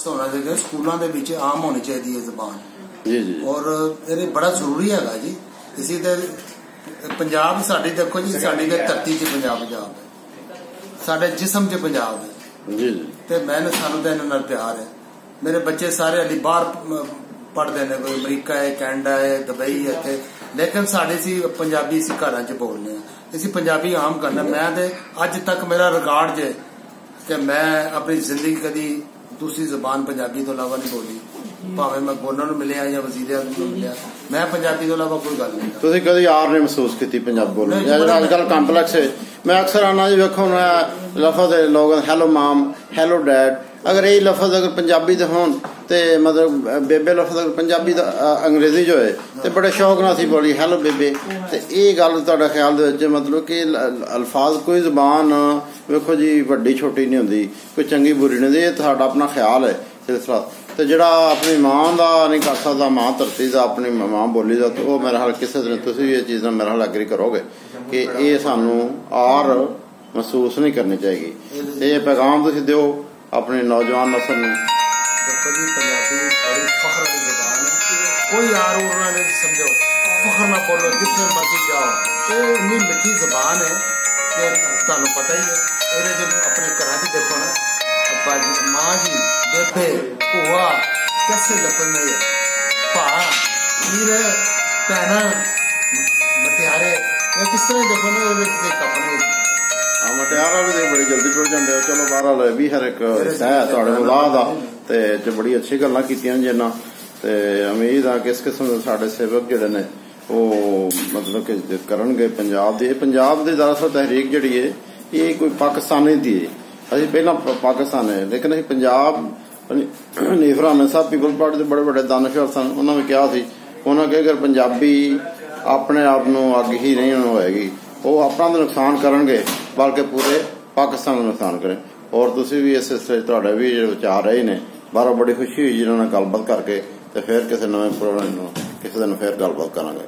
होना चाहिए स्कूलों के आम होनी चाहिए है जबान जी जी और ये बड़ा जरूरी है जी। इसी पंजाब साडी देखो जी, साडी धरती च पंजाब है, साडे जिस्म च पंजाब है जी ते मैंने सानू तो इन्हां नाल प्यार है। मेरे बच्चे सारे अली बाहर पढ़ते हैं, कोई अमरीका है, कैनेडा है, दुबई है इत्थे, लेकिन साडे सी पंजाबी असीं घरां च बोलने असीं पंजाबी आम करना। मैं ते अज तक मेरा रिकॉर्ड जे कि मैं अपनी जिंदगी कदी दूसरी जबान पंजाबी तो इलावा नहीं बोली, भावें मैं गवर्नर मिलिया या वजीर आज़म मिलिया, मैं पंजाबी तो इलावा कोई गल नहीं। तुसीं कदी आर नहीं महसूस की पंजाबी बोलने जेड़ा अजकल कॉम्पलैक्स है? मैं अक्सर आना जी वेखो लफज लोग हैलो माम, हैलो डैड, अगर यही लफज अगर पंजाबी दे होन ते मतलब बेबे लफज अगर पंजाबी दा अंग्रेजी जो है ते बड़े शौक नाल सी बोली हैलो बेबे। ते ये गल तुहाडा ख्याल दे विच मतलब कि अल्फाज कोई जबान वेखो जी वड्डी छोटी नहीं हुंदी, कोई चंगी बुरी नहीं हुंदी, ये तुहाडा अपना ख्याल है सिलसिला। तो जिहड़ा अपनी मां दा नहीं कर सकदा, मां धरती दा अपनी मां बोली दा, तो वो मेरे हाल किसी दिन तुसीं भी ये चीज़ नाल मेरे हाल एग्री करोगे कि ये सानू आर महसूस नहीं करनी चाहिए। ये पैगाम तुसीं दिओ अपने नौजवान नस्ल में। देखो जी पंजाबी बड़ी फखर की जबान है, कोई आर उर ना समझो, फखर ना बोलो, जितने मर्जी जाओ। ये इतनी मिठी जबान है कि तुहानू पता ही है। ये जो अपने घर च देखो ना, अब्बा जी, माँ जी, बेबे, भूआ, कैसे लपन है, भा, वीर, भैना, मटियारे, किस तरह देखो ना अपने मटियारा भी बड़ी जल्दी टुट जाते हो। चलो बहरहाल भी हर एक है औलाद आ ते बड़ी अच्छी गल्लां कीतियां जिन्ना ते उम्मीद आ कि इस किस्म के साडे सेवक जिहड़े ने वो मतलब कि करनगे पंजाब दी। पंजाब दी दरअसल तहरीक जिहड़ी है ये कोई पाकिस्तानी दी है, असीं पहला पाकिस्तान है, लेकिन असीं पंजाब हनीफ रहमान साहब पीपल पार्टी के बड़े बड़े दानश्वर सन, उन्होंने कहा सी, उन्होंने कहा अगर पंजाबी अपने आप नूं अग ही नहीं होएगी वो अपना तो नुकसान करनगे बल्कि पूरे पाकिस्तान का नुकसान करें। और तुसीं भी इस सिलसिले तुहाडे भी विचार रहे ने, बाहरों बड़ी खुशी हुई जिन्होंने गलबात करके, तो फिर किसी नवे प्रोग्राम किसी दिन फिर गलबात करांगे।